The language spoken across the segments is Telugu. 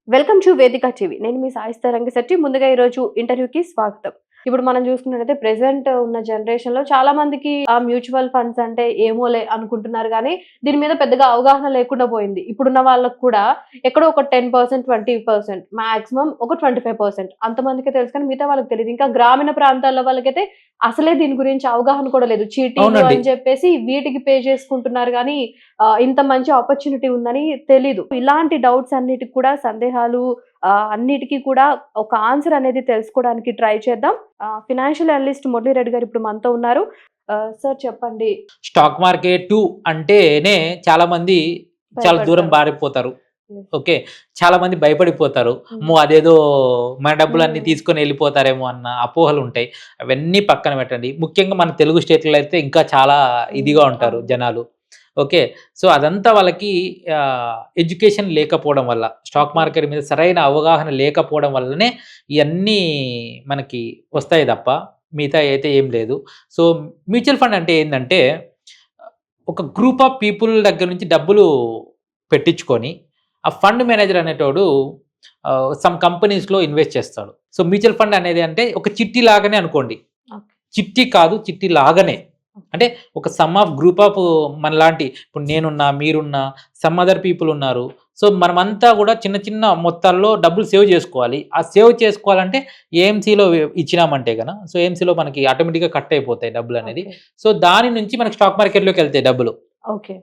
వెల్కమ్ టు వేదిక టీవీ. నేను మీ సాయిస్తా రంగశెట్టి. ముందుగా ఈరోజు ఇంటర్వ్యూకి స్వాగతం. ఇప్పుడు మనం చూసుకున్నట్టయితే ప్రెజెంట్ ఉన్న జనరేషన్‌లో చాలా మందికి మ్యూచువల్ ఫండ్స్ అంటే ఏమోలే అనుకుంటున్నారు గానీ, దీని మీద పెద్దగా అవగాహన లేకుండా పోయింది. ఇప్పుడున్న వాళ్ళకి కూడా ఎక్కడో ఒక 10%, 20% మాక్సిమం ఒక 25% అంతమందికే తెలుసు కానీ మిగతా వాళ్ళకి తెలీదు. ఇంకా గ్రామీణ ప్రాంతాల్లో వాళ్ళకైతే అసలే దీని గురించి అవగాహన కూడా లేదు. చీటీలు అవునండి. అని చెప్పేసి వీటికి పే చేసుకుంటున్నారు గానీ, ఇంత మంచి ఆపర్చునిటీ ఉందని తెలీదు. ఇలాంటి డౌట్స్ అన్నిటికి కూడా సందేహాలు అన్నిటికి కూడా ఒక ఆన్సర్ అనేది తెలుసుకోవడానికి ట్రై చేద్దాం. ఫైనాన్షియల్ అనలిస్ట్ మురళీరెడ్డి గారు ఇప్పుడు మనతో ఉన్నారు. సార్ చెప్పండి. స్టాక్ మార్కెటు అంటేనే చాలామంది చాలా దూరం భయపడతారు. బారిపోతారు. యెస్. ఓకే. చాలామంది భయపడిపోతారు. హ్మ్. అమ్మో! అదేదో మన డబ్బులన్నీ హ్మ్. తీసుకొని ఎళ్ళిపోతారేమో అన్న అపోహలుంటాయి. అవన్నీ పక్కన పెట్టండి. ముఖ్యంగా మన తెలుగు స్టేట్‌లో అయితే ఇంకా చాలా హ్మ్. ఇదిగా ఉంటారు అవును. జనాలు. ఓకే. సో, అదంతా వాళ్ళకి ఎడ్యుకేషన్ లేకపోవడం వల్ల, స్టాక్ ఓకే. మార్కెట్ మీద సరైన అవగాహన లేకపోవడం వల్లనే ఇయన్నీ మనకి వస్తాయి తప్ప మిగతాయి అయితే ఏం లేదు. సో, మ్యూచువల్ ఫండ్ అంటే ఏందంటే, ఒక గ్రూప్ ఆఫ్ పీపుల్ దగ్గర నుంచి డబ్బులు పెట్టించుకొని, ఆ ఫండ్ మేనేజర్ అనేటోడు సమ్ కంపెనీస్‌లో ఇన్వెస్ట్ చేస్తాడు. సో, మ్యూచువల్ ఫండ్ అనేది అంటే ఒక చిట్టి లాగానే అనుకోండి. ఓకే. చిట్టి కాదు, చిట్టి లాగానే. ఓకే. అంటే ఒక సమ్ ఆఫ్ గ్రూప్ ఆఫ్ మనలాంటి ఇప్పుడు నేనున్నా, మీరున్నా, సమ్ అదర్ పీపుల్ ఉన్నారు. సో, మనమంతా గూడా చిన్న చిన్న మొత్తాల్లో డబ్బులు సేవ్ జేసుకోవాలి. ఆ సేవ్ చేసుకోవాలంటే ఏఎంసీలో ఇచ్చినామంటే సో, ఏఎంసీలో మనకి ఆటోమేటిక్‌గా కట్ అయిపోతాయి డబ్బులనేది. ఓకే. సో, దాని నుంచి మనకు స్టాక్ మార్కెట్‌లోకెళ్తాయి డబ్బులు. ఓకే.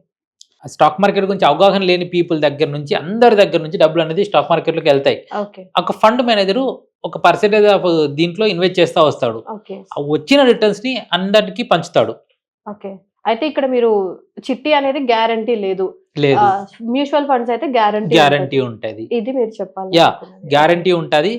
ఆ స్టాక్ మార్కెట్ గురించి అవగాహన లేని పీపుల్ దగ్గర నుంచి, అందరి దగ్గర నుంచి డబ్బులనేది స్టాక్ మార్కెట్‌లోకెళ్తాయి. ఓకే. ఒక ఫండ్ మేనేజరు ఒక పర్సెంటేజ్ ఆఫ్ దీంట్లో ఇన్వెస్ట్ చేస్తా వస్తాడు. ఓకే. ఆ వచ్చిన రిటర్న్స్‌ని అందరికి పంచుతాడు. ఓకే. అయితే ఇక్కడ మీరు చిట్టి అనేది గ్యారంటీ లేదు. లేదు. ఆహ్, మ్యూచువల్ ఫండ్స్ అయితే గ్యారంటీ గ్యారంటీ ఉంటది. ఉంటది. ఇది మీరు యాహ్! చెప్పాలనుకున్నది. ఓకే. గ్యారంటీ ఉంటది.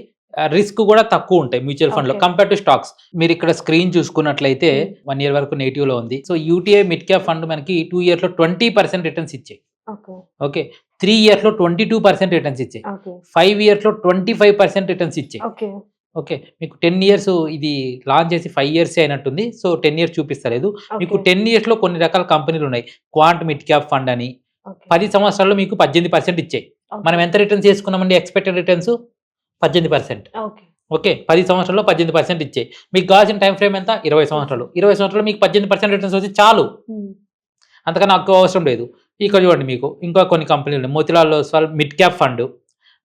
రిస్క్ గూడా తక్కువుంటాయి మ్యూచువల్ ఫండ్‌లో ఓకే. Compare to stocks. మీరిక్కడ స్క్రీన్ చూసుకున్నట్లయితే హ్మ్. 1 ఇయర్ వరకు నెగెటివ్‌లో ఉంది. So, UTI mid cap fund మనకి 2 ఇయర్స్‌లో 20% రిటర్న్స్ ఇచ్చాయి. ఓకే. ఓకే. 3 ఇయర్స్‌లో 22% రిటర్న్స్ ఇచ్చాయి. ఓకే. 5 ఇయర్స్‌లో 25% రిటర్న్స్ ఇచ్చాయి. ఓకే. ఓకే. మీకు 10 ఇయర్స్ ఇది లాంచ్ చేసి 5 ఇయర్సే అయినట్టుంది. సో, 10 ఇయర్స్ చూపిస్తలేదు. మీకు ఓకే. 10 ఇయర్స్‌లో కొన్ని రకాల కంపెనీలున్నాయి. క్వాంట్ మిడ్ క్యాప్ ఫండ్ అని. ఓకే. 10 సంవత్సరాల్లో మీకు 18% ఇచ్చాయి. మనం ఓకే. ఎంత రిటర్న్స్ చేసుకున్నామండి ఎక్స్‌పెక్టెడ్ రిటర్న్స్? 18%. ఓకే. ఓకే. 10 సంవత్సరాల్లో 18% ఇచ్చాయి. మీకు కావాల్సిన టైమ్ ఫ్రేమ్ ఎంత? 20 సంవత్సరాలు. 20 సంవత్సరాల్లో మీకు 18% రిటర్న్స్ వస్తే చాలు. హ్మ్. అంతకన్నా ఎక్కువ అవసరం లేదు. ఇక్కడ చూడండి మీకు ఇంకా కొన్ని కంపెనీలున్నాయి. Motilal Oswal mid cap fund.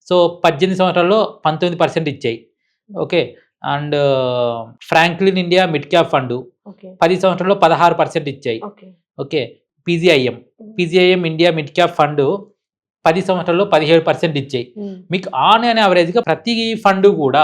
So, 18 సంవత్సరాల్లో 19% ఇచ్చాయి. Okay. And Franklin India mid cap fund okay. 10 సంవత్సరాల్లో 16% ఇచ్చాయి. Okay. Okay. PGIM. Hmm. PGIM India mid cap fund 10 సంవత్సరాల్లో 17% ఇచ్చాయి. హ్మ్. మీకు ఆన్ అండ్ యావరేజ్‌గా ప్రతి ఫండు గూడా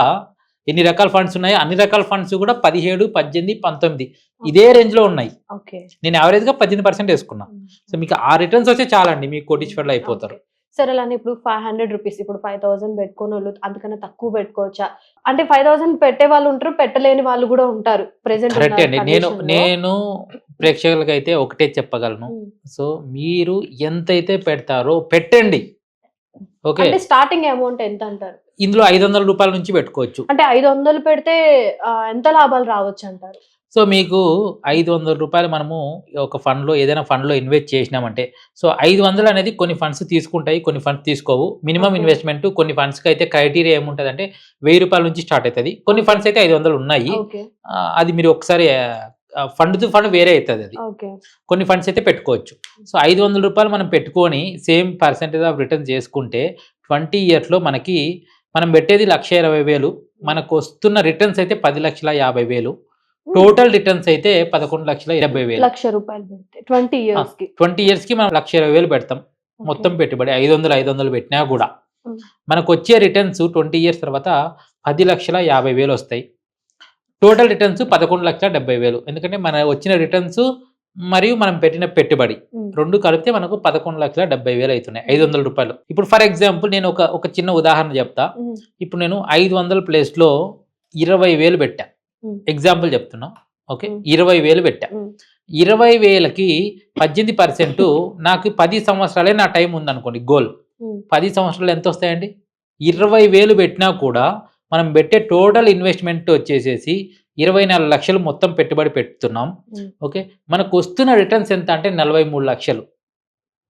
ఎన్ని రకాల ఫండ్స్ ఉన్నాయో అన్ని రకాల ఫండ్స్ కూడా 17, 18, 19 ఇదే రేంజ్‌లో ఉన్నాయి. ఓకే. నేను యావరేజ్‌గా 18% ఏసుకున్నా. హ్మ్. సో, మీకు ఆ రిటర్న్స్ వస్తే చాలండి మీకు హ్మ్. కోటీశ్వరులు ఓకే. అయిపోతారు. సరే అలానే ఇప్పుడు రూ. 500 ఇప్పుడు 5,000 పెట్టుకున్నోళ్ళు అంతకన్నా తక్కువ పెట్టుకోవచ్చా? అంటే 5,000 పెట్టేవాళ్ళు ఉంటారు. పెట్టలేని వాళ్ళు గూడా ఉంటారు. ప్రెజెంట్ ఉన్న కరెక్టే అండి. నేను కండిషన్‌లో. నేను ప్రేక్షకులకైతే ఒకటే చెప్పగలను. హ్మ్. సో, మీరు ఎంతైతే పెడతారో పెట్టండి. ఓకే. అంటే స్టార్టింగ్ అమౌంట్ ఎంతంటారు? ఇందులో రూ. 500 నుంచి పెట్టుకోవచ్చు. అంటే 500 పెడితే ఎంత లాభాలు రావచ్చంటారు? సో, మీకు రూ. 500 మనము ఒక ఫండ్‌లో ఏదైనా ఫండ్‌లో ఇన్వెస్ట్ చేసినామంటే, సో, 500 అనేది కొన్ని ఫండ్స్ తీసుకుంటాయి. కొన్ని ఫండ్స్ తీసుకోవు. Minimum okay. ఇన్వెస్ట్‌మెంట్ కొన్ని ఫండ్స్‌కైతే క్రైటీరియా ఏముంటదంటే రూ. 1000 నుంచి స్టార్ట్ అయితది. కొన్ని ఓకే. ఫండ్స్ అయితే 500 ఉన్నాయి. ఓకే. అది మీరు ఒకసారి ఫండ్ టు ఫండ్ వేరే అయితదది. ఓకే. కొన్ని ఫండ్స్ అయితే పెట్టుకోవచ్చు. సో, రూ. 500 మనం పెట్టుకొని సేమ్ పర్సెంటేజ్ ఆఫ్ రిటర్న్ చేసుకుంటే 20 ఇయర్స్‌లో మనకి మనం పెట్టేది 1,20,000 మనకొస్తున్న రిటర్న్స్ అయితే 10,50,000 హ్మ్. టోటల్ రిటర్న్స్ అయితే 11,70,000 రూ. 1,00,000 పెడితే 20 ఆ! ఇయర్స్‌కి. 20 ఇయర్స్‌కి మనం 1,20,000 పెడతాం. ఓకే. మొత్తం పెట్టుబడి 500 పెట్టినా గూడా. హ్మ్. మనకొచ్చే రిటర్న్స్ 20 ఇయర్స్ తర్వాత 10,50,000 వస్తాయి. టోటల్ రిటర్న్స్ 11,70,000 ఎందుకంటే మన వచ్చిన రిటర్న్స్ మరియు మనం పెట్టిన పెట్టుబడి హ్మ్. 2 కలిపితే మనకు 11,70,000 అయితున్నాయి. రూ. హ్మ్. 500. ఇప్పుడు ఫర్ ఎగ్జాంపుల్ నేను ఒక చిన్న ఉదాహరణ చెప్తా. హ్మ్. ఇప్పుడు నేను 500 ప్లేస్‌లో 20,000 పెట్టా. హ్మ్. ఎగ్జాంపుల్ చెప్తున్నా. ఓకే. హ్మ్. 20,000 పెట్టా. హ్మ్. 20,000కి 18% నాకు 10 సంవత్సరాలే నా టైం ఉందనుకోండి గోల్. హ్మ్. 10 సంవత్సరాలు ఎంతొస్తాయండి? 20,000 పెట్టినా కూడా మనం పెట్టే టోటల్ ఇన్వెస్ట్‌మెంట్ వచ్చేసేసి 24,00,000 మొత్తం పెట్టుబడి పెడుతున్నాం. హ్మ్. ఓకే. మనకొస్తున్న రిటర్న్స్ ఎంత అంటే 43,00,000.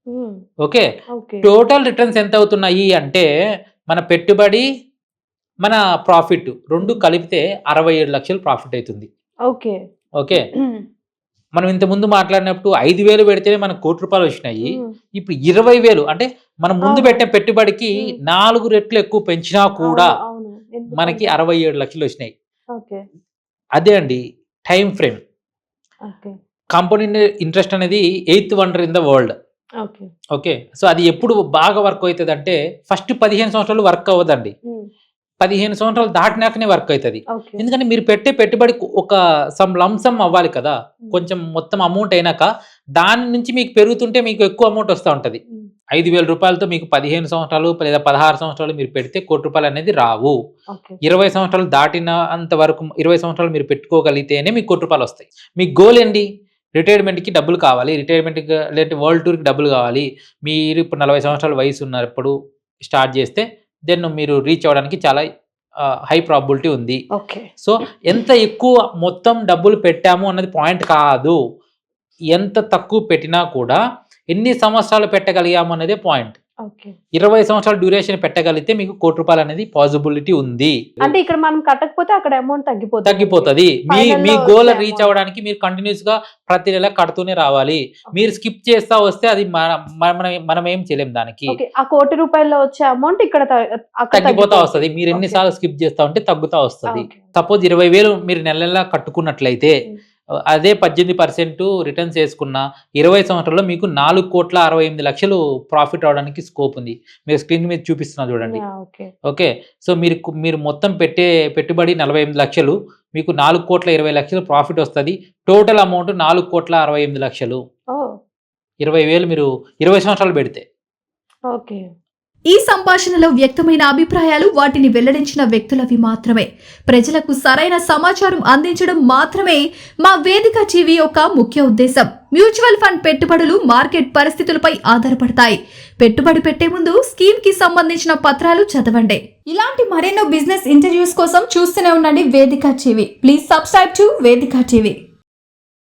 హ్మ్. ఓకే. ఓకే. టోటల్ రిటర్న్స్ ఎంత అవుతున్నాయి అంటే మన పెట్టుబడి, మన ప్రాఫిట్ 2 కలిపితే 67 లక్షలు ప్రాఫిట్ అవుతుంది. ఓకే. ఓకే. మనం ఇంత ముందు మాట్లాడినప్పుడు 5,000 పెడితేనే మనకు ₹1,00,00,000 వచ్చినాయి. ఇప్పుడు 20,000 అంటే మనం ముందు అవును. పెట్టే పెట్టుబడికి 4 రెట్లు ఎక్కువ పెంచినా కూడా అవును. మనకి ఎందుకంటే 67 లక్షలు వచ్చినాయి. ఓకే. అదే అండి time frame. Okay. Compound interest అనేది 8th wonder in the world. Okay. Okay. So అది ఎప్పుడు బాగా వర్క్ అవుతదంటే ఫస్ట్ 15 సంవత్సరాలు వర్క్ అవ్వదండి. 15 సంవత్సరాలు దాటినాకనే వర్క్ అవుతది. ఓకే. ఎందుకంటే మీరు పెట్టే పెట్టుబడి ఒక లంసమ్ అవ్వాలి కదా! కొంచెం మొత్తం అమౌంట్ అయినాక దాని నుంచి మీకు పెరుగుతుంటే మీకు ఎక్కువ అమౌంట్ వస్తా ఉంటది. ₹5,000 మీకు 15 సంవత్సరాలు లేదా 16 సంవత్సరాలు మీరు పెడితే ₹1,00,00,000 అనేది రావు. ఓకే. 20 సంవత్సరాలు దాటినంత వరకు 20 సంవత్సరాలు మీరు పెట్టుకోగలిగితేనే మీకు ₹1,00,00,000 వస్తాయి. మీ గోల్ ఏంటి? రిటైర్మెంట్‌కి డబ్బులు కావాలి. రిటైర్మెంట్‌కి లేదంటే వరల్డ్ టూర్‌కి డబ్బులు కావాలి. మీరు ఇప్పుడు 40 సంవత్సరాల వయసు ఉన్నప్పుడు స్టార్ట్ చేస్తే దెన్ మీరు రీచ్ అవ్వడానికి చాలా హై ప్రాబబిలిటీ ఉంది. ఓకే. సో ఎంత ఎక్కువ మొత్తం డబ్బులు పెట్టాము అన్నది పాయింట్ కాదు. ఎంత తక్కువ పెట్టినా కూడా ఎన్ని సంవత్సరాలు పెట్టగలిగాము అనేదే పాయింట్. ఓకే. 20 సంవత్సరాల డ్యూరేషన్ పెట్టగలిగితే మీకు ₹1,00,00,000 అనేది పాసిబిలిటీ ఉంది. అంటే ఇక్కడ మనం కట్టకపోతే అక్కడ అమౌంట్ తగ్గిపోతది. మీ ఫైనల్‌లో గోల్ వచ్చే రీచ్ amount. అవ్వడానికి మీరు కంటిన్యూస్‌గా ప్రతి నెల కడుతూనే రావాలి. మీరు స్కిప్ చేస్తా వస్తే అది మనం ఏం చేయలేం దానికి. ఓకే. ఆ ₹1,00,00,000 వచ్చే అమౌంట్ ఇక్కడ అక్కడ తగ్గిపోతా వస్తది. మీరు ఎన్ని ఓకే. సార్లు స్కిప్ చేస్తా ఉంటే తగ్గుతా వస్తది. ఓకే. సపోజ్ 20,000 మీరు నెల నెలా కట్టుకున్నట్లయితే అదే 18% రిటర్న్స్ చేసుకున్న 20 సంవత్సరాల్లో మీకు 4,68,00,000 ప్రాఫిట్ రావడానికి స్కోప్ ఉంది. మీరు స్క్రీన్ మీద చూపిస్తున్నా చూడండి. యాహ్! ఓకే. ఓకే. సో మీరు మొత్తం పెట్టే పెట్టుబడి 48,00,000 మీకు 4,20,00,000 ప్రాఫిట్ వస్తది. Total amount 4,68,00,000. ఓహ్! 20,000 మీరు 20 సంవత్సరాలు పెడితే. ఓకే. ఈ సంభాషణలో వ్యక్తమైన అభిప్రాయాలు వాటిని వెల్లడించిన వ్యక్తులవి మాత్రమే. ప్రజలకు సరైన సమాచారం అందించడం మాత్రమే మా వేదిక టీవీ యొక్క ముఖ్య ఉద్దేశం. మ్యూచువల్ ఫండ్ పెట్టుబడులు మార్కెట్ పరిస్థితులపై ఆధారపడతాయి. పెట్టుబడి పెట్టే ముందు స్కీమ్ కి సంబంధించిన పత్రాలు చదవండి. ఇలాంటి మరెన్నో బిజినెస్ ఇంటర్వ్యూస్ కోసం చూస్తూనే ఉండండి వేదిక టీవీ. ప్లీజ్ సబ్స్క్రైబ్ టు వేదిక టీవీ.